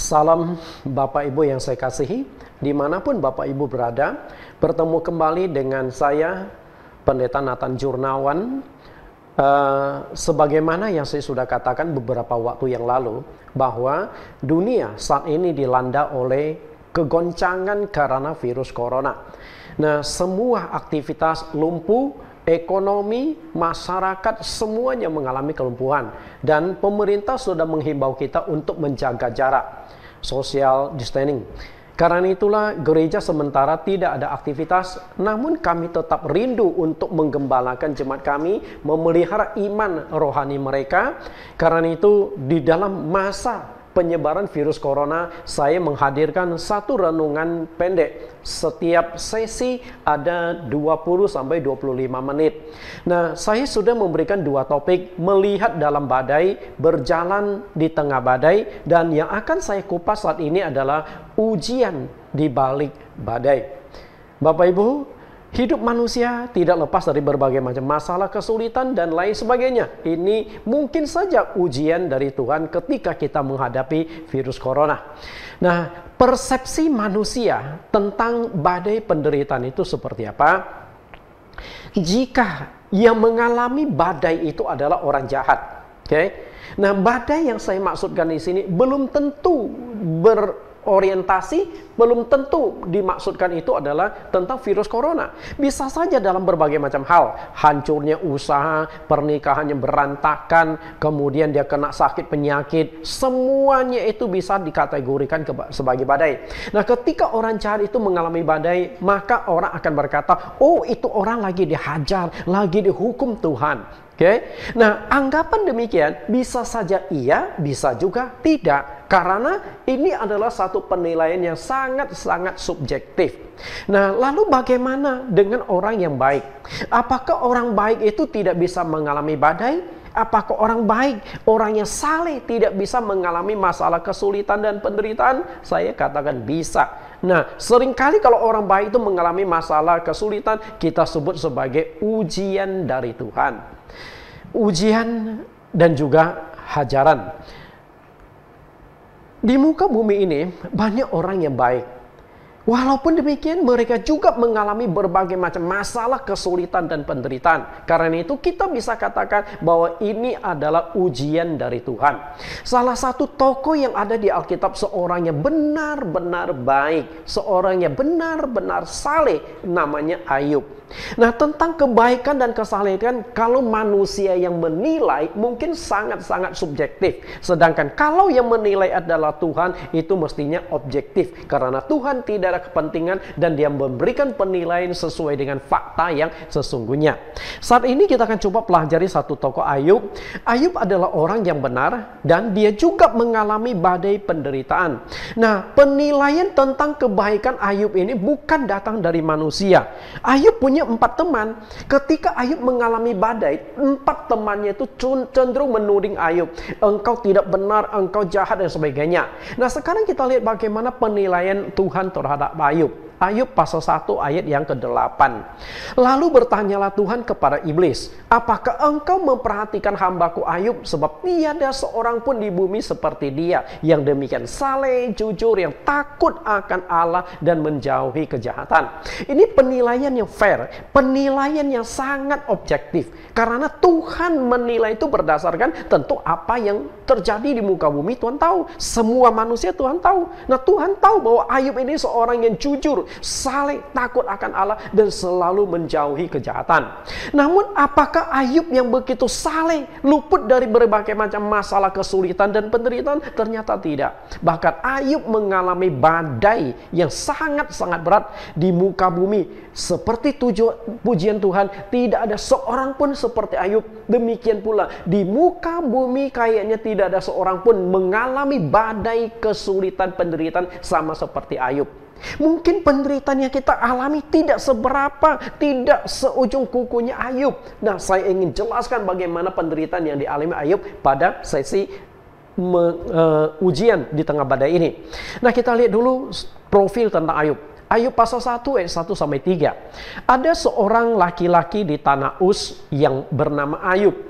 Salam Bapak Ibu yang saya kasihi, dimanapun Bapak Ibu berada, bertemu kembali dengan saya, Pendeta Nathan Jurnawan. Sebagaimana yang saya sudah katakan beberapa waktu yang lalu, bahwa dunia saat ini dilanda oleh kegoncangan karena virus corona. Nah, semua aktivitas lumpuh, ekonomi, masyarakat, semuanya mengalami kelumpuhan. Dan pemerintah sudah menghimbau kita untuk menjaga jarak, social distancing. Karena itulah gereja sementara tidak ada aktivitas, namun kami tetap rindu untuk menggembalakan jemaat kami, memelihara iman rohani mereka. Karena itu di dalam masa penyebaran virus corona, saya menghadirkan satu renungan pendek. Setiap sesi ada 20-25 menit. Nah, saya sudah memberikan dua topik, melihat dalam badai, berjalan di tengah badai, dan yang akan saya kupas saat ini adalah ujian di balik badai. Bapak Ibu, hidup manusia tidak lepas dari berbagai macam masalah, kesulitan, dan lain sebagainya. Ini mungkin saja ujian dari Tuhan ketika kita menghadapi virus corona. Nah, persepsi manusia tentang badai penderitaan itu seperti apa? Jika yang mengalami badai itu adalah orang jahat, oke? Nah, badai yang saya maksudkan di sini belum tentu orientasi, belum tentu dimaksudkan itu adalah tentang virus corona. Bisa saja dalam berbagai macam hal. Hancurnya usaha, pernikahannya berantakan, kemudian dia kena sakit penyakit. Semuanya itu bisa dikategorikan sebagai badai. Nah, ketika orang jahat itu mengalami badai, maka orang akan berkata, oh, itu orang lagi dihajar, lagi dihukum Tuhan. Oke. Nah, anggapan demikian bisa saja iya, bisa juga tidak. Karena ini adalah satu penilaian yang sangat-sangat subjektif. Nah, lalu bagaimana dengan orang yang baik? Apakah orang baik itu tidak bisa mengalami badai? Apakah orang baik, orang yang saleh tidak bisa mengalami masalah kesulitan dan penderitaan? Saya katakan bisa. Nah, seringkali kalau orang baik itu mengalami masalah kesulitan, kita sebut sebagai ujian dari Tuhan. Ujian dan juga hajaran. Di muka bumi ini banyak orang yang baik. Walaupun demikian mereka juga mengalami berbagai macam masalah, kesulitan, dan penderitaan. Karena itu kita bisa katakan bahwa ini adalah ujian dari Tuhan. Salah satu tokoh yang ada di Alkitab, seorang yang benar-benar baik, seorang yang benar-benar saleh, namanya Ayub. Nah, tentang kebaikan dan kesalehan, kalau manusia yang menilai mungkin sangat-sangat subjektif. Sedangkan kalau yang menilai adalah Tuhan, itu mestinya objektif. Karena Tuhan tidak ada kepentingan dan dia memberikan penilaian sesuai dengan fakta yang sesungguhnya. Saat ini kita akan coba pelajari satu tokoh Ayub. Ayub adalah orang yang benar dan dia juga mengalami badai penderitaan. Nah, penilaian tentang kebaikan Ayub ini bukan datang dari manusia. Ayub punya 4 teman. Ketika Ayub mengalami badai, 4 temannya itu cenderung menuding Ayub. Engkau tidak benar, engkau jahat, dan sebagainya. Nah, sekarang kita lihat bagaimana penilaian Tuhan terhadap Ayub. Ayub pasal 1 ayat yang ke-8. Lalu bertanyalah Tuhan kepada iblis, apakah engkau memperhatikan hambaku Ayub, sebab tiada seorang pun di bumi seperti dia, yang demikian saleh, jujur, yang takut akan Allah dan menjauhi kejahatan. Ini penilaian yang fair, penilaian yang sangat objektif. Karena Tuhan menilai itu berdasarkan tentu apa yang terjadi di muka bumi. Tuhan tahu, semua manusia Tuhan tahu. Nah, Tuhan tahu bahwa Ayub ini seorang yang jujur, saleh, takut akan Allah, dan selalu menjauhi kejahatan. Namun apakah Ayub yang begitu saleh luput dari berbagai macam masalah, kesulitan, dan penderitaan? Ternyata tidak. Bahkan Ayub mengalami badai yang sangat-sangat berat di muka bumi. Seperti pujian Tuhan, tidak ada seorang pun seperti Ayub. Demikian pula di muka bumi kayaknya tidak ada seorang pun mengalami badai, kesulitan, penderitaan sama seperti Ayub. Mungkin penderitaan yang kita alami tidak seberapa, tidak seujung kukunya Ayub. Nah, saya ingin jelaskan bagaimana penderitaan yang dialami Ayub pada sesi ujian di tengah badai ini. Nah, kita lihat dulu profil tentang Ayub. Ayub pasal 1 ayat 1-3. Ada seorang laki-laki di tanah Uz yang bernama Ayub.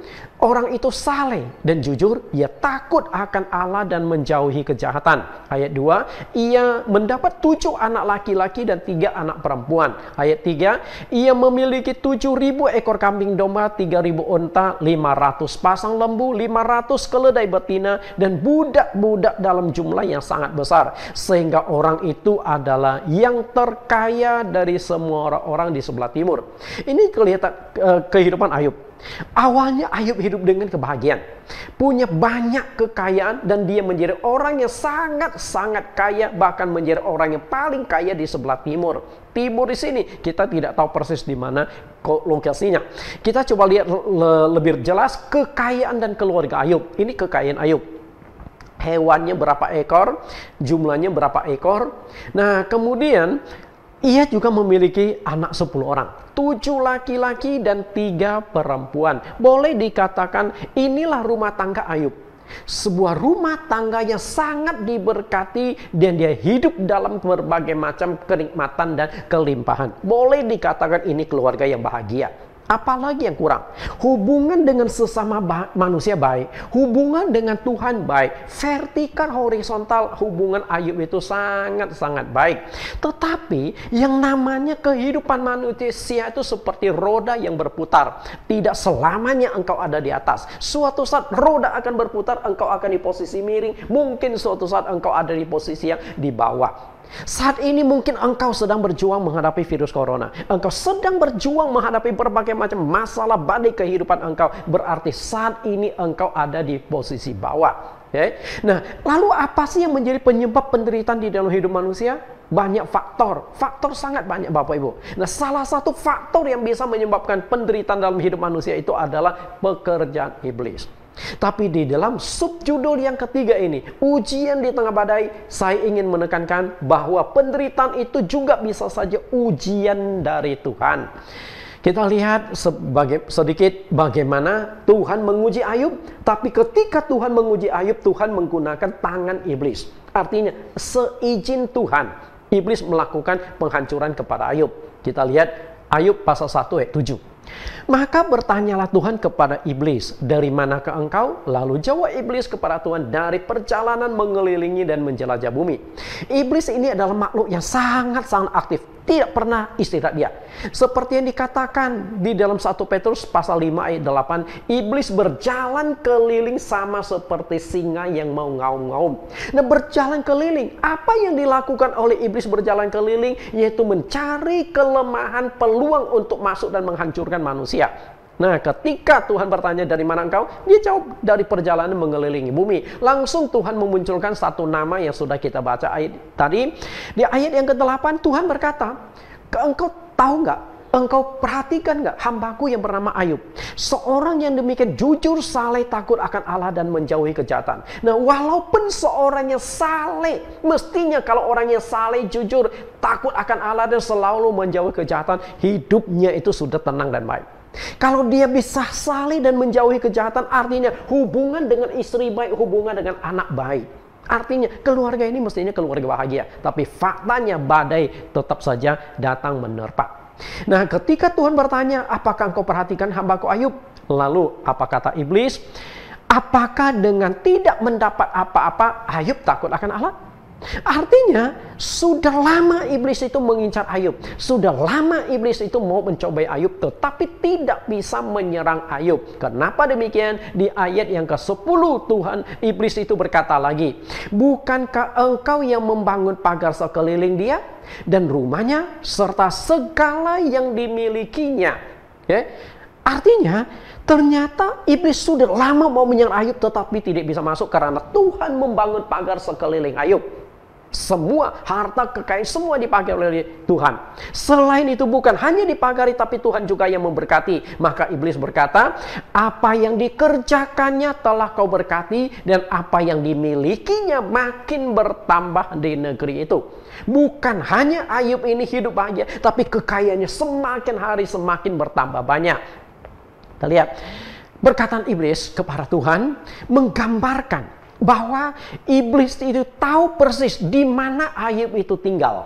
orang itu saleh dan jujur, ia takut akan Allah dan menjauhi kejahatan. Ayat 2, ia mendapat 7 anak laki-laki dan 3 anak perempuan. Ayat 3, ia memiliki 7.000 ekor kambing domba, 3.000 unta, 500 pasang lembu, 500 keledai betina, dan budak-budak dalam jumlah yang sangat besar. Sehingga orang itu adalah yang terkaya dari semua orang-orang di sebelah timur. Ini kelihatan kehidupan Ayub. Awalnya Ayub hidup dengan kebahagiaan, punya banyak kekayaan, dan dia menjadi orang yang sangat-sangat kaya, bahkan menjadi orang yang paling kaya di sebelah timur. Timur di sini kita tidak tahu persis di mana lokasinya. Kita coba lihat lebih jelas kekayaan dan keluarga Ayub. Ini kekayaan Ayub. Hewannya berapa ekor, jumlahnya berapa ekor. Nah, kemudian ia juga memiliki anak 10 orang. 7 laki-laki dan 3 perempuan. Boleh dikatakan inilah rumah tangga Ayub. Sebuah rumah tangga yang sangat diberkati, dan dia hidup dalam berbagai macam kenikmatan dan kelimpahan. Boleh dikatakan ini keluarga yang bahagia. Apalagi yang kurang? Hubungan dengan sesama manusia baik, hubungan dengan Tuhan baik, vertikal horizontal hubungan Ayub itu sangat-sangat baik. Tetapi yang namanya kehidupan manusia itu seperti roda yang berputar. Tidak selamanya engkau ada di atas. Suatu saat roda akan berputar, engkau akan di posisi miring. Mungkin suatu saat engkau ada di posisi yang di bawah. Saat ini mungkin engkau sedang berjuang menghadapi virus corona. Engkau sedang berjuang menghadapi berbagai macam masalah badai kehidupan engkau. Berarti saat ini engkau ada di posisi bawah. Okay? Nah, lalu apa sih yang menjadi penyebab penderitaan di dalam hidup manusia? Banyak faktor. Faktor sangat banyak, Bapak Ibu. Nah, salah satu faktor yang bisa menyebabkan penderitaan dalam hidup manusia itu adalah pekerjaan iblis. Tapi di dalam subjudul yang ketiga ini, ujian di tengah badai, saya ingin menekankan bahwa penderitaan itu juga bisa saja ujian dari Tuhan. Kita lihat sedikit bagaimana Tuhan menguji Ayub. Tapi ketika Tuhan menguji Ayub, Tuhan menggunakan tangan iblis. Artinya seizin Tuhan, iblis melakukan penghancuran kepada Ayub. Kita lihat Ayub pasal 1 ayat 7. Maka bertanyalah Tuhan kepada iblis, dari manakah engkau? Lalu jawab iblis kepada Tuhan, dari perjalanan mengelilingi dan menjelajah bumi. Iblis ini adalah makhluk yang sangat-sangat aktif, tidak pernah istirahat dia. Seperti yang dikatakan di dalam 1 Petrus pasal 5 ayat 8, iblis berjalan keliling sama seperti singa yang mau ngaum-ngaum. Nah, berjalan keliling, apa yang dilakukan oleh iblis berjalan keliling? Yaitu mencari kelemahan, peluang untuk masuk dan menghancurkan manusia. Nah, ketika Tuhan bertanya dari mana engkau, dia jawab dari perjalanan mengelilingi bumi. Langsung Tuhan memunculkan satu nama yang sudah kita baca ayat tadi. Di ayat yang ke-8 Tuhan berkata, engkau tahu nggak? Engkau perhatikan nggak hambaku yang bernama Ayub? Seorang yang demikian jujur, saleh, takut akan Allah dan menjauhi kejahatan. Nah, walaupun seorang yang saleh, mestinya kalau orang yang saleh, jujur, takut akan Allah dan selalu menjauhi kejahatan, hidupnya itu sudah tenang dan baik. Kalau dia bisa saleh dan menjauhi kejahatan, artinya hubungan dengan istri baik, hubungan dengan anak baik. Artinya keluarga ini mestinya keluarga bahagia. Tapi faktanya badai tetap saja datang menerpa. Nah, ketika Tuhan bertanya, apakah engkau perhatikan hambaku Ayub? Lalu apa kata iblis? Apakah dengan tidak mendapat apa-apa Ayub takut akan Allah? Artinya sudah lama iblis itu mengincar Ayub. Sudah lama iblis itu mau mencobai Ayub, tetapi tidak bisa menyerang Ayub. Kenapa demikian? Di ayat yang ke-10 Tuhan, iblis itu berkata lagi, bukankah engkau yang membangun pagar sekeliling dia dan rumahnya serta segala yang dimilikinya? Artinya ternyata iblis sudah lama mau menyerang Ayub, tetapi tidak bisa masuk karena Tuhan membangun pagar sekeliling Ayub. Semua harta kekayaan semua dipakai oleh Tuhan. Selain itu bukan hanya dipagari, tapi Tuhan juga yang memberkati. Maka iblis berkata, apa yang dikerjakannya telah kau berkati, dan apa yang dimilikinya makin bertambah di negeri itu. Bukan hanya Ayub ini hidup bahagia, tapi kekayaannya semakin hari semakin bertambah banyak. Kita lihat perkataan iblis kepada Tuhan menggambarkan bahwa iblis itu tahu persis di mana Ayub itu tinggal.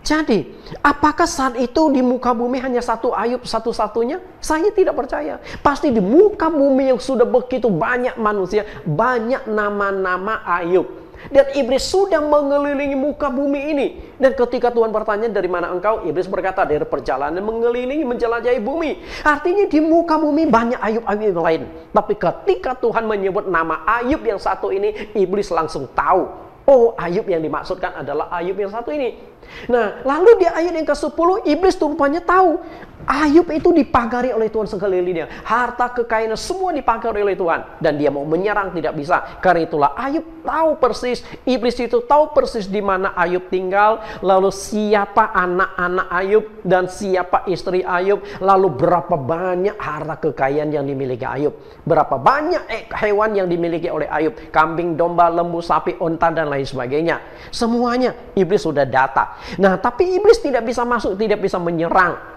Jadi, apakah saat itu di muka bumi hanya satu Ayub satu-satunya? Saya tidak percaya. Pasti di muka bumi yang sudah begitu banyak manusia, banyak nama-nama Ayub. Dan iblis sudah mengelilingi muka bumi ini. Dan ketika Tuhan bertanya, dari mana engkau? Iblis berkata, dari perjalanan mengelilingi, menjelajahi bumi. Artinya di muka bumi banyak Ayub-Ayub yang lain. Tapi ketika Tuhan menyebut nama Ayub yang satu ini, iblis langsung tahu. Oh, Ayub yang dimaksudkan adalah Ayub yang satu ini. Nah, lalu di ayat yang ke-10, iblis rupanya tahu Ayub itu dipagari oleh Tuhan sekelilingnya. Harta kekayaannya semua dipagari oleh Tuhan. Dan dia mau menyerang tidak bisa. Karena itulah Ayub tahu persis. Iblis itu tahu persis di mana Ayub tinggal. Lalu siapa anak-anak Ayub. Dan siapa istri Ayub. Lalu berapa banyak harta kekayaan yang dimiliki Ayub. Berapa banyak hewan yang dimiliki oleh Ayub. Kambing, domba, lembu, sapi, onta, dan lain sebagainya. Semuanya iblis sudah data. Nah, tapi iblis tidak bisa masuk, tidak bisa menyerang.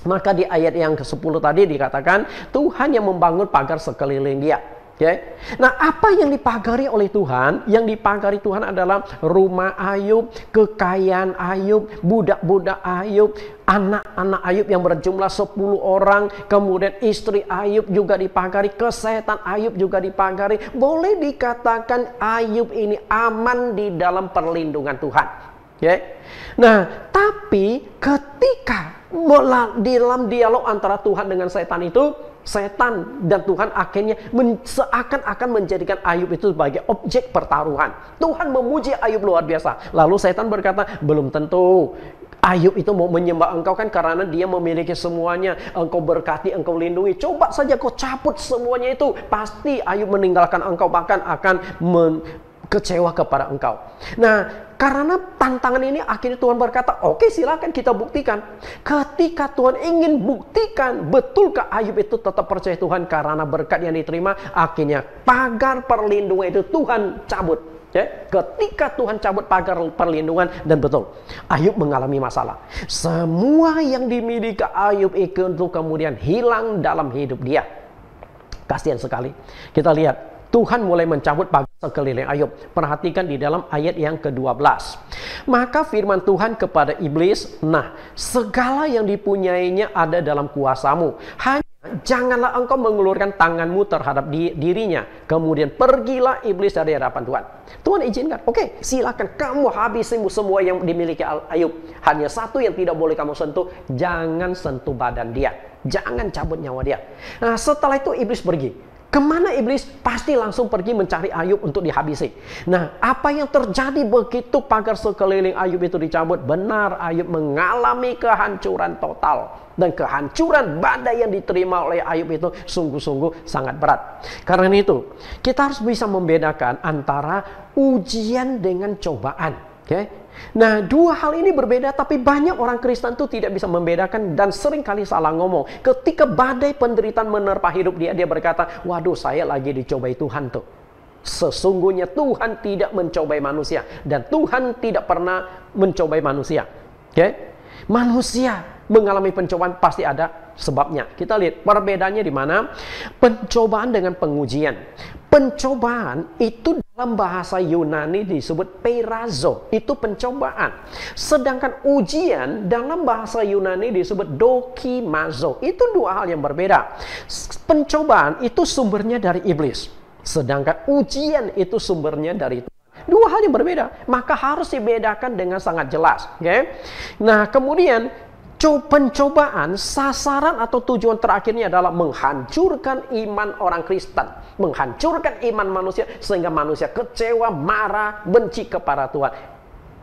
Maka di ayat yang ke-10 tadi dikatakan Tuhan yang membangun pagar sekeliling dia. Okay? Nah, apa yang dipagari oleh Tuhan? Yang dipagari Tuhan adalah rumah Ayub, kekayaan Ayub, budak-budak Ayub, anak-anak Ayub yang berjumlah 10 orang, kemudian istri Ayub juga dipagari, kesehatan Ayub juga dipagari. Boleh dikatakan Ayub ini aman di dalam perlindungan Tuhan. Okay? Nah, tapi ketika dalam dialog antara Tuhan dengan setan itu, setan dan Tuhan akhirnya seakan-akan menjadikan Ayub itu sebagai objek pertaruhan. Tuhan memuji Ayub luar biasa. Lalu setan berkata, belum tentu Ayub itu mau menyembah engkau kan karena dia memiliki semuanya. Engkau berkati, engkau lindungi. Coba saja kau cabut semuanya itu. Pasti Ayub meninggalkan engkau, bahkan akan kecewa kepada engkau. Nah, karena tantangan ini akhirnya Tuhan berkata, oke, silakan kita buktikan. Ketika Tuhan ingin buktikan betulkah Ayub itu tetap percaya Tuhan karena berkat yang diterima, akhirnya pagar perlindungan itu Tuhan cabut. Ketika Tuhan cabut pagar perlindungan, dan betul Ayub mengalami masalah. Semua yang dimiliki Ayub itu kemudian hilang dalam hidup dia. Kasihan sekali. Kita lihat Tuhan mulai mencabut pagar sekeliling Ayub. Perhatikan di dalam ayat yang ke-12. Maka firman Tuhan kepada iblis, nah, segala yang dipunyainya ada dalam kuasamu. Hanya janganlah engkau mengulurkan tanganmu terhadap dirinya. Kemudian pergilah iblis dari hadapan Tuhan. Tuhan izinkan, oke, silakan kamu habisi semua yang dimiliki Ayub. Hanya satu yang tidak boleh kamu sentuh, jangan sentuh badan dia. Jangan cabut nyawa dia. Nah, setelah itu iblis pergi. Kemana iblis? Pasti langsung pergi mencari Ayub untuk dihabisi. Nah, apa yang terjadi begitu pagar sekeliling Ayub itu dicabut? Benar, Ayub mengalami kehancuran total. Dan kehancuran badai yang diterima oleh Ayub itu sungguh-sungguh sangat berat. Karena itu, kita harus bisa membedakan antara ujian dengan cobaan. Oke? Nah, dua hal ini berbeda, tapi banyak orang Kristen itu tidak bisa membedakan dan seringkali salah ngomong. Ketika badai penderitaan menerpa hidup dia, dia berkata, waduh, saya lagi dicobai Tuhan tuh. Sesungguhnya Tuhan tidak mencobai manusia, dan Tuhan tidak pernah mencobai manusia. Oke? Manusia mengalami pencobaan pasti ada sebabnya. Kita lihat perbedaannya di mana? Pencobaan dengan pengujian. Pencobaan itu dalam bahasa Yunani disebut peirazo, itu pencobaan. Sedangkan ujian dalam bahasa Yunani disebut dokimazo. Itu dua hal yang berbeda. Pencobaan itu sumbernya dari iblis, sedangkan ujian itu sumbernya dari Tuhan. Dua hal yang berbeda, maka harus dibedakan dengan sangat jelas. Okay? Nah, kemudian pencobaan, sasaran atau tujuan terakhirnya adalah menghancurkan iman orang Kristen, menghancurkan iman manusia sehingga manusia kecewa, marah, benci kepada Tuhan.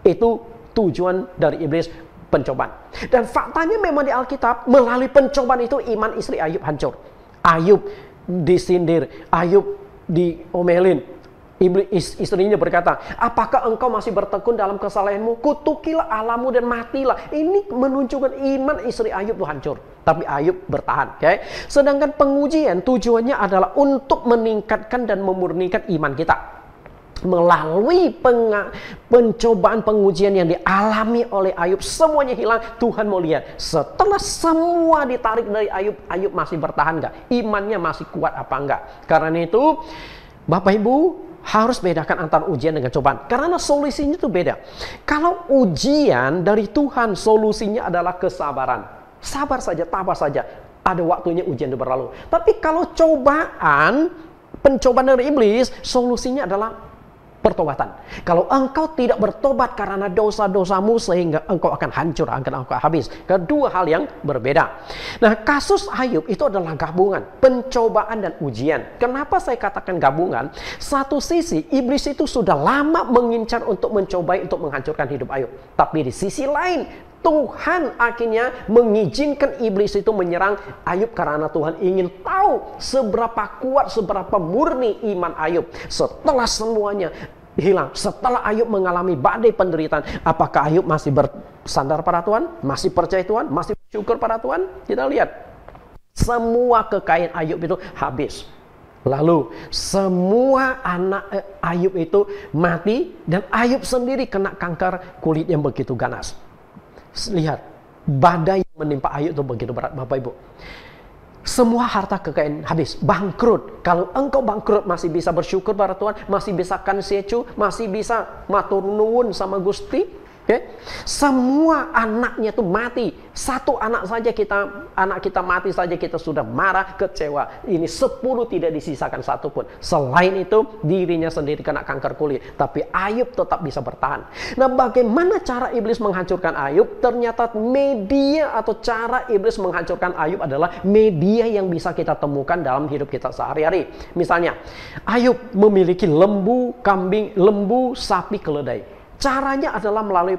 Itu tujuan dari iblis, pencobaan. Dan faktanya memang di Alkitab, melalui pencobaan itu iman istri Ayub hancur. Ayub disindir, Ayub diomelin. Istrinya berkata, apakah engkau masih bertekun dalam kesalahanmu? Kutukilah Allahmu dan matilah. Ini menunjukkan iman istri Ayub itu hancur. Tapi Ayub bertahan. Okay? Sedangkan pengujian tujuannya adalah untuk meningkatkan dan memurnikan iman kita. Melalui pencobaan pengujian yang dialami oleh Ayub, semuanya hilang. Tuhan mau lihat, setelah semua ditarik dari Ayub, Ayub masih bertahan nggak? Imannya masih kuat apa enggak? Karena itu, Bapak Ibu, harus bedakan antara ujian dengan cobaan. Karena solusinya itu beda. Kalau ujian dari Tuhan, solusinya adalah kesabaran. Sabar saja, tabah saja. Ada waktunya ujian itu berlalu. Tapi kalau cobaan, pencobaan dari iblis, solusinya adalah pertobatan. Kalau engkau tidak bertobat karena dosa-dosamu, sehingga engkau akan hancur, akan engkau habis. Kedua hal yang berbeda. Nah, kasus Ayub itu adalah gabungan pencobaan dan ujian. Kenapa saya katakan gabungan? Satu sisi, iblis itu sudah lama mengincar untuk mencobai untuk menghancurkan hidup Ayub. Tapi di sisi lain, Tuhan akhirnya mengizinkan iblis itu menyerang Ayub karena Tuhan ingin tahu seberapa kuat, seberapa murni iman Ayub. Setelah semuanya hilang, setelah Ayub mengalami badai penderitaan, apakah Ayub masih bersandar pada Tuhan? Masih percaya Tuhan? Masih bersyukur pada Tuhan? Kita lihat, semua kekayaan Ayub itu habis. Lalu semua anak Ayub itu mati, dan Ayub sendiri kena kanker kulit yang begitu ganas. Lihat, badai yang menimpa Ayub itu begitu berat, Bapak Ibu. Semua harta kekayaan habis, bangkrut. Kalau engkau bangkrut, masih bisa bersyukur pada Tuhan, masih bisa kansecu, masih bisa matur nuwun sama Gusti. Semua anaknya tuh mati. Satu anak kita mati saja kita sudah marah, kecewa. Ini 10 tidak disisakan satu pun. Selain itu, dirinya sendiri kena kanker kulit. Tapi Ayub tetap bisa bertahan. Nah, bagaimana cara iblis menghancurkan Ayub? Ternyata media atau cara iblis menghancurkan Ayub adalah media yang bisa kita temukan dalam hidup kita sehari-hari. Misalnya, Ayub memiliki lembu, kambing, lembu, sapi, keledai. Caranya adalah melalui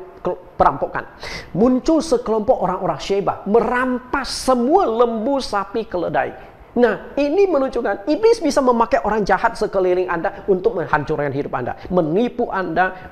perampokan. Muncul sekelompok orang-orang Sheba merampas semua lembu, sapi, keledai. Nah, ini menunjukkan iblis bisa memakai orang jahat sekeliling Anda untuk menghancurkan hidup Anda, menipu Anda,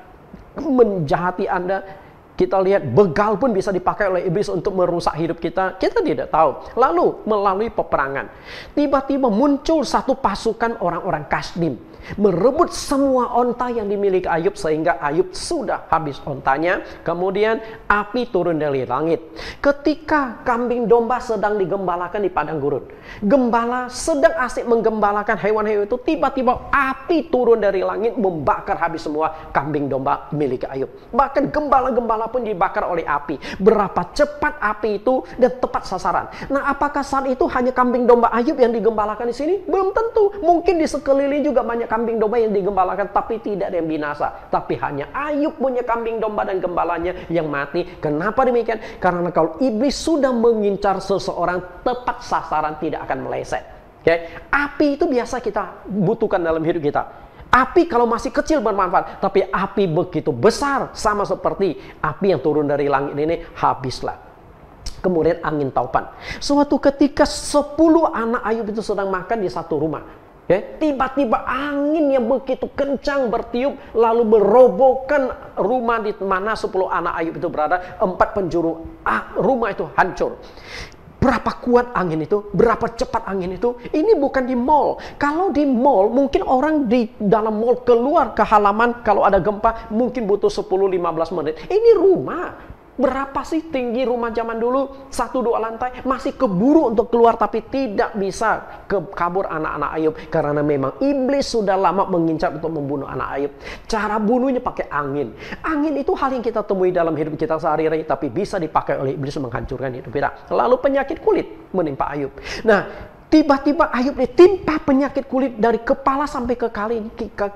menjahati Anda. Kita lihat begal pun bisa dipakai oleh iblis untuk merusak hidup kita. Kita tidak tahu. Lalu melalui peperangan, tiba-tiba muncul satu pasukan orang-orang Kasdim merebut semua onta yang dimiliki Ayub, sehingga Ayub sudah habis ontanya. Kemudian api turun dari langit. Ketika kambing domba sedang digembalakan di padang gurun, gembala sedang asik menggembalakan hewan-hewan itu, tiba-tiba api turun dari langit membakar habis semua kambing domba milik Ayub. Bahkan gembala-gembala pun dibakar oleh api. Berapa cepat api itu dan tepat sasaran. Nah, apakah saat itu hanya kambing domba Ayub yang digembalakan di sini? Belum tentu. Mungkin di sekeliling juga banyak kambing domba yang digembalakan, tapi tidak ada yang binasa. Tapi hanya Ayub punya kambing domba dan gembalanya yang mati. Kenapa demikian? Karena kalau iblis sudah mengincar seseorang, tepat sasaran, tidak akan meleset. Api itu biasa kita butuhkan dalam hidup kita. Api kalau masih kecil bermanfaat, tapi api begitu besar, sama seperti api yang turun dari langit ini, habislah. Kemudian angin taupan. Suatu ketika 10 anak Ayub itu sedang makan di satu rumah. Tiba-tiba angin yang begitu kencang bertiup, lalu merobohkan rumah di mana 10 anak Ayub itu berada. 4 penjuru rumah itu hancur. Berapa kuat angin itu? Berapa cepat angin itu? Ini bukan di mall. Kalau di mall, mungkin orang di dalam mall keluar ke halaman, kalau ada gempa, mungkin butuh 10-15 menit. Ini rumah. Berapa sih tinggi rumah zaman dulu? 1-2 lantai. Masih keburu untuk keluar, tapi tidak bisa kabur anak-anak Ayub. Karena memang iblis sudah lama mengincar untuk membunuh anak Ayub. Cara bunuhnya pakai angin. Angin itu hal yang kita temui dalam hidup kita sehari-hari, tapi bisa dipakai oleh iblis menghancurkan hidup kita. Lalu penyakit kulit menimpa Ayub. Nah, tiba-tiba Ayub ditimpa penyakit kulit dari kepala sampai ke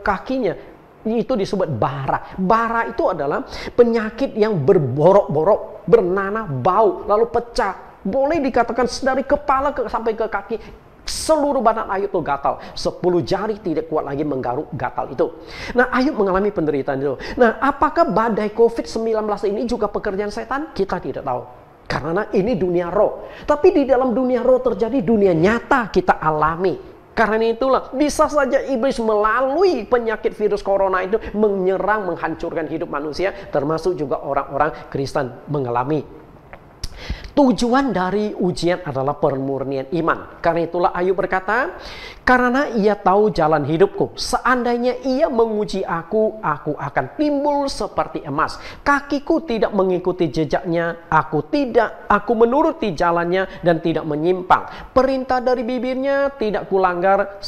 kakinya. Itu disebut bara. Bara itu adalah penyakit yang berborok-borok, bernanah, bau, lalu pecah. Boleh dikatakan dari kepala sampai ke kaki, seluruh badan Ayub itu gatal. 10 jari tidak kuat lagi menggaruk gatal itu. Nah, Ayub mengalami penderitaan itu. Nah, apakah badai COVID-19 ini juga pekerjaan setan? Kita tidak tahu. Karena ini dunia roh. Tapi di dalam dunia roh terjadi dunia nyata kita alami. Karena itulah bisa saja iblis melalui penyakit virus corona itu menyerang, menghancurkan hidup manusia, termasuk juga orang-orang Kristen mengalami. Tujuan dari ujian adalah pemurnian iman. Karena itulah Ayub berkata, karena ia tahu jalan hidupku. Seandainya ia menguji aku akan timbul seperti emas. Kakiku tidak mengikuti jejaknya, aku menuruti jalannya dan tidak menyimpang. Perintah dari bibirnya tidak kulanggar,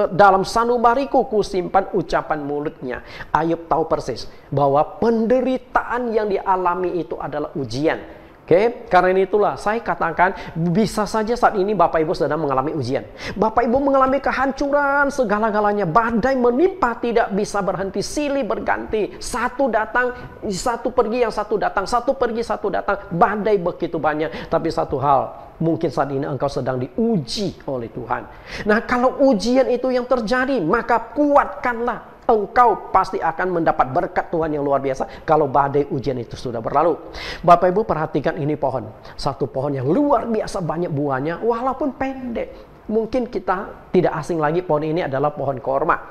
dalam sanubariku kusimpan ucapan mulutnya. Ayub tahu persis bahwa penderitaan yang dialami itu adalah ujian. Oke, karena itulah saya katakan bisa saja saat ini Bapak Ibu sedang mengalami ujian. Bapak Ibu mengalami kehancuran segala-galanya, badai menimpa tidak bisa berhenti, silih berganti. Satu datang, satu pergi, yang satu datang, satu pergi, satu datang. Badai begitu banyak, tapi satu hal, mungkin saat ini engkau sedang diuji oleh Tuhan. Nah, kalau ujian itu yang terjadi, maka kuatkanlah. Engkau pasti akan mendapat berkat Tuhan yang luar biasa kalau badai ujian itu sudah berlalu. Bapak Ibu perhatikan ini pohon. Satu pohon yang luar biasa banyak buahnya walaupun pendek. Mungkin kita tidak asing lagi, pohon ini adalah pohon korma.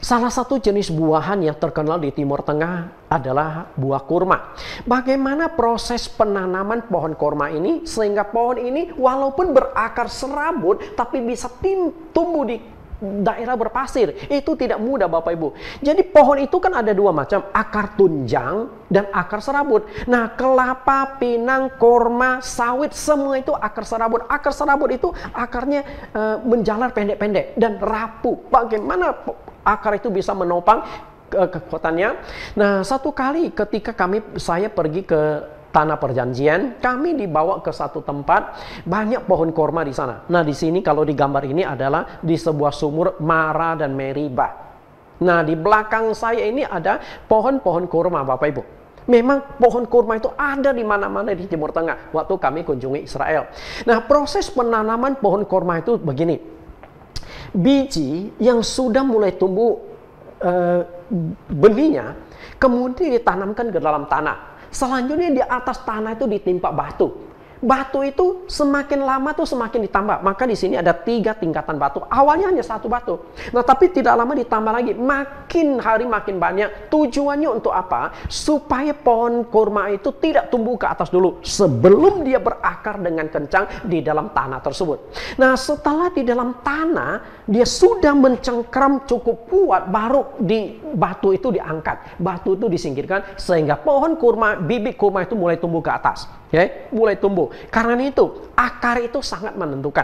Salah satu jenis buahan yang terkenal di Timur Tengah adalah buah kurma. Bagaimana proses penanaman pohon kurma ini sehingga pohon ini walaupun berakar serabut tapi bisa tumbuh di daerah berpasir? Itu tidak mudah Bapak Ibu. Jadi pohon itu kan ada dua macam, akar tunjang dan akar serabut. Nah, kelapa, pinang, korma, sawit, semua itu akar serabut. Akar serabut itu akarnya menjalar pendek-pendek dan rapuh. Bagaimana akar itu bisa menopang kekuatannya? Nah, satu kali ketika saya pergi ke Tanah Perjanjian, kami dibawa ke satu tempat, banyak pohon korma di sana. Nah, di sini kalau di gambar ini adalah di sebuah sumur Mara dan Meriba. Nah, di belakang saya ini ada pohon-pohon korma Bapak Ibu. Memang pohon kurma itu ada di mana-mana di Timur Tengah waktu kami kunjungi Israel. Nah, proses penanaman pohon kurma itu begini. Biji yang sudah mulai tumbuh benihnya kemudian ditanamkan ke dalam tanah. Selanjutnya di atas tanah itu ditimpa batu. Batu itu semakin lama tuh semakin ditambah. Maka di sini ada 3 tingkatan batu. Awalnya hanya 1 batu. Nah, tapi tidak lama ditambah lagi. Makin hari makin banyak. Tujuannya untuk apa? Supaya pohon kurma itu tidak tumbuh ke atas dulu sebelum dia berakar dengan kencang di dalam tanah tersebut. Nah, setelah di dalam tanah dia sudah mencengkram cukup kuat, baru di batu itu diangkat. Batu itu disingkirkan sehingga pohon kurma, bibit kurma itu mulai tumbuh ke atas. Mulai tumbuh. Karena itu akar itu sangat menentukan.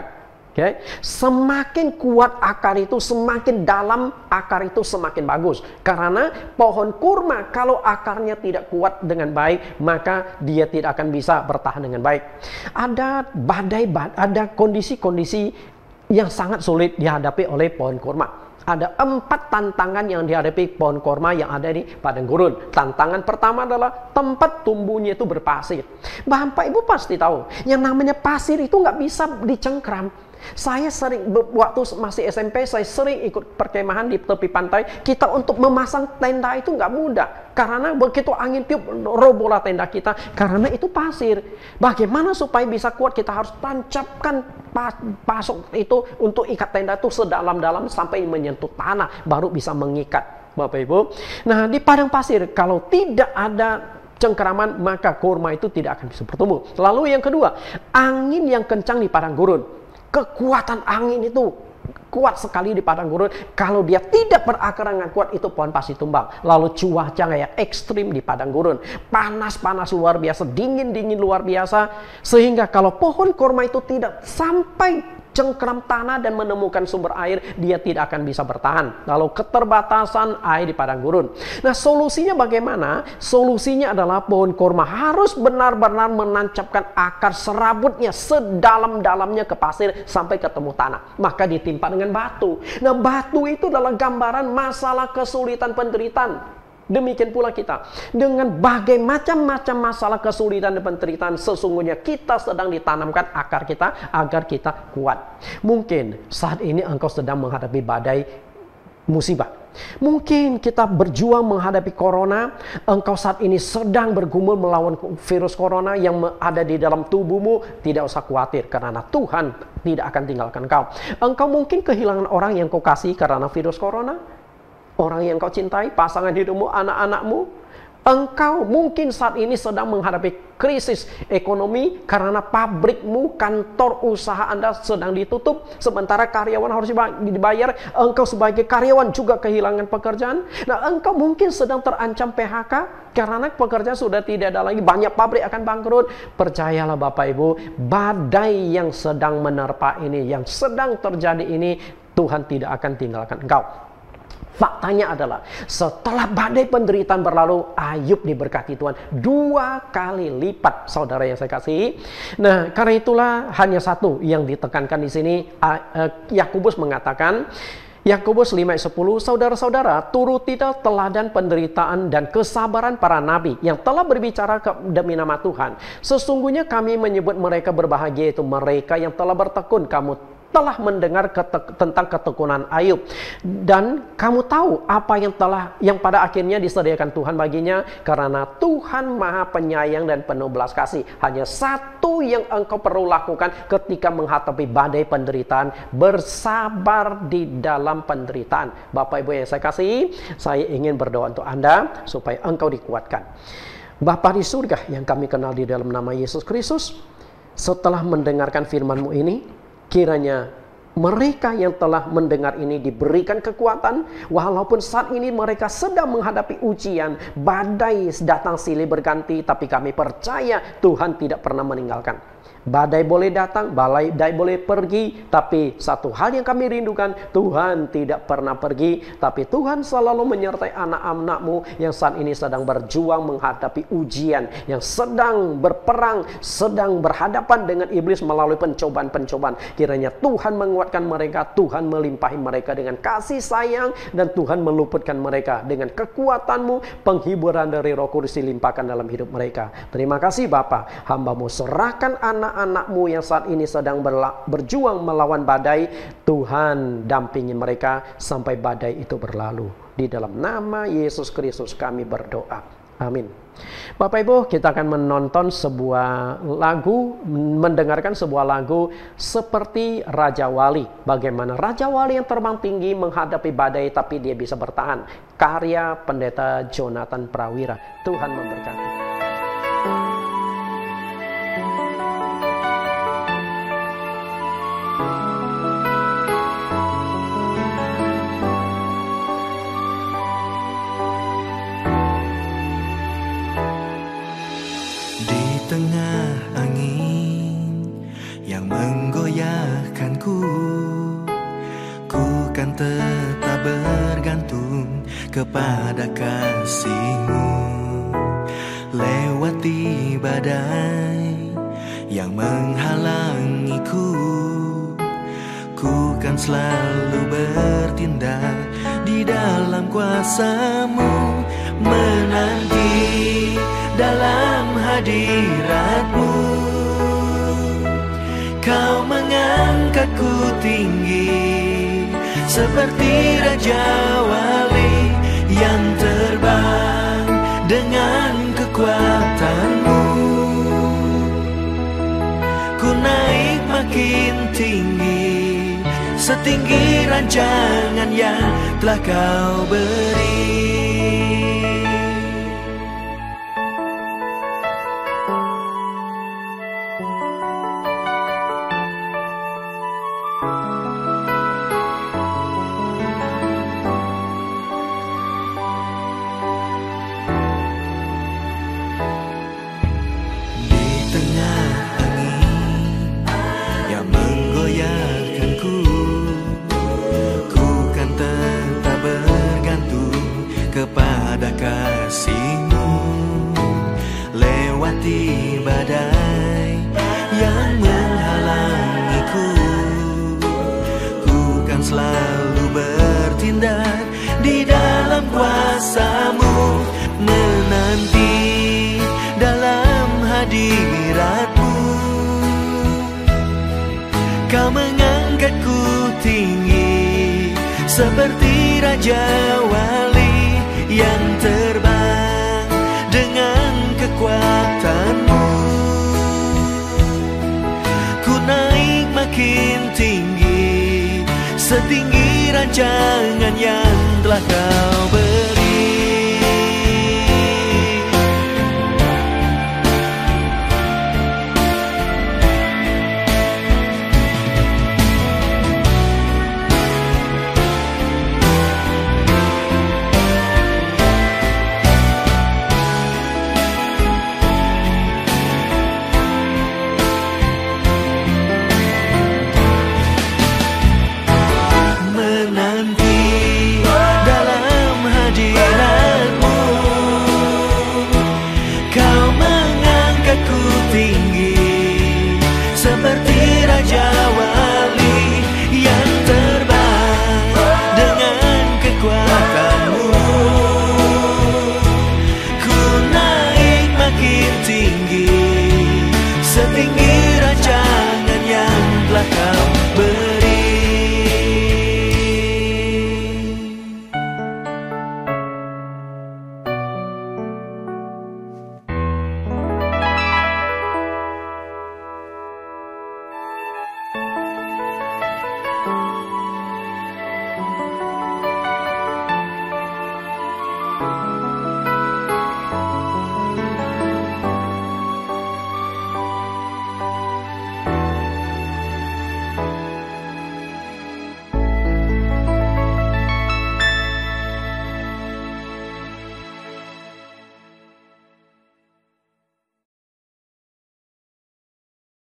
Semakin kuat akar itu, semakin dalam akar itu semakin bagus. Karena pohon kurma kalau akarnya tidak kuat dengan baik, maka dia tidak akan bisa bertahan dengan baik. Ada badai, ada kondisi-kondisi yang sangat sulit dihadapi oleh pohon kurma. Ada 4 tantangan yang dihadapi pohon kurma yang ada di padang gurun. Tantangan pertama adalah tempat tumbuhnya itu berpasir. Bapak Ibu pasti tahu, yang namanya pasir itu nggak bisa dicengkram. Saya sering, waktu masih SMP, saya sering ikut perkemahan di tepi pantai. Kita untuk memasang tenda itu nggak mudah. Karena begitu angin tiup, robohlah tenda kita. Karena itu pasir. Bagaimana supaya bisa kuat? Kita harus tancapkan pasok itu untuk ikat tenda itu sedalam-dalam sampai menyentuh tanah. Baru bisa mengikat, Bapak Ibu. Nah, di padang pasir, kalau tidak ada cengkeraman, maka kurma itu tidak akan bisa bertumbuh. Lalu yang kedua, angin yang kencang di padang gurun. Kekuatan angin itu kuat sekali di padang gurun. Kalau dia tidak berakar dengan kuat, itu pohon pasti tumbang. Lalu cuaca yang ekstrim di padang gurun. Panas-panas luar biasa, dingin-dingin luar biasa. Sehingga kalau pohon kurma itu tidak sampai cengkram tanah dan menemukan sumber air, dia tidak akan bisa bertahan. Lalu keterbatasan air di padang gurun. Nah, solusinya bagaimana? Solusinya adalah pohon kurma harus benar-benar menancapkan akar serabutnya sedalam-dalamnya ke pasir sampai ketemu tanah. Maka ditimpa dengan batu. Nah, batu itu adalah gambaran masalah kesulitan penderitaan. Demikian pula kita. Dengan bagai macam-macam masalah kesulitan dan penderitaan, sesungguhnya kita sedang ditanamkan akar kita agar kita kuat. Mungkin saat ini engkau sedang menghadapi badai musibah. Mungkin kita berjuang menghadapi corona. Engkau saat ini sedang bergumul melawan virus corona yang ada di dalam tubuhmu. Tidak usah khawatir, karena Tuhan tidak akan tinggalkan engkau. Engkau mungkin kehilangan orang yang kau kasih karena virus corona. Orang yang kau cintai, pasangan hidupmu, anak-anakmu. Engkau mungkin saat ini sedang menghadapi krisis ekonomi karena pabrikmu, kantor usaha Anda sedang ditutup, sementara karyawan harus dibayar. Engkau sebagai karyawan juga kehilangan pekerjaan. Nah, engkau mungkin sedang terancam PHK karena pekerjaan sudah tidak ada lagi, banyak pabrik akan bangkrut. Percayalah Bapak Ibu, badai yang sedang menerpa ini, yang sedang terjadi ini, Tuhan tidak akan tinggalkan engkau. Faktanya adalah setelah badai penderitaan berlalu, Ayub diberkati Tuhan 2 kali lipat, saudara yang saya kasih. Nah, karena itulah hanya satu yang ditekankan di sini. Yakobus mengatakan, Yakobus 5:10, saudara-saudara, turutilah teladan penderitaan dan kesabaran para nabi yang telah berbicara demi nama Tuhan. Sesungguhnya kami menyebut mereka berbahagia, itu mereka yang telah bertekun. Kamu telah mendengar tentang ketekunan Ayub, dan kamu tahu apa yang pada akhirnya disediakan Tuhan baginya, karena Tuhan Maha Penyayang dan penuh belas kasih. Hanya satu yang engkau perlu lakukan ketika menghadapi badai penderitaan: bersabar di dalam penderitaan. Bapak Ibu yang saya kasih, saya ingin berdoa untuk Anda supaya engkau dikuatkan. Bapa di surga yang kami kenal di dalam nama Yesus Kristus, setelah mendengarkan firman-Mu ini, kiranya mereka yang telah mendengar ini diberikan kekuatan, walaupun saat ini mereka sedang menghadapi ujian, badai datang silih berganti, tapi kami percaya Tuhan tidak pernah meninggalkan. Badai boleh datang, badai boleh pergi, tapi satu hal yang kami rindukan, Tuhan tidak pernah pergi, tapi Tuhan selalu menyertai anak-anak-Mu yang saat ini sedang berjuang menghadapi ujian, yang sedang berperang, sedang berhadapan dengan iblis melalui pencobaan-pencobaan. Kiranya Tuhan menguatkan mereka, Tuhan melimpahi mereka dengan kasih sayang, dan Tuhan meluputkan mereka dengan kekuatan-Mu. Penghiburan dari Roh Kudus dilimpahkan dalam hidup mereka. Terima kasih Bapa, hamba-Mu serahkan anak-anak-Mu yang saat ini sedang berjuang melawan badai. Tuhan dampingi mereka sampai badai itu berlalu. Di dalam nama Yesus Kristus kami berdoa. Amin. Bapak Ibu, kita akan menonton sebuah lagu, mendengarkan sebuah lagu seperti Raja Wali. Bagaimana Raja Wali yang terbang tinggi menghadapi badai tapi dia bisa bertahan. Karya Pendeta Jonathan Prawira. Tuhan memberkati. Tengah angin yang menggoyahkanku, ku kan tetap bergantung kepada kasih-Mu. Lewati badai yang menghalangiku, ku kan selalu bertindak di dalam kuasa-Mu, menanti dalam hadirat-Mu. Kau mengangkatku tinggi seperti Raja Wali yang terbang dengan kekuatan-Mu. Ku naik makin tinggi setinggi rancangan yang telah Kau beri. Kepada kasih-Mu, lewati badai yang menghalangiku, ku kan selalu bertindak di dalam kuasa-Mu, menanti dalam hadirat-Mu. Kau mengangkatku tinggi seperti Raja Wali yang terbang dengan kekuatan-Mu. Ku naik makin tinggi setinggi rancangan yang telah Kau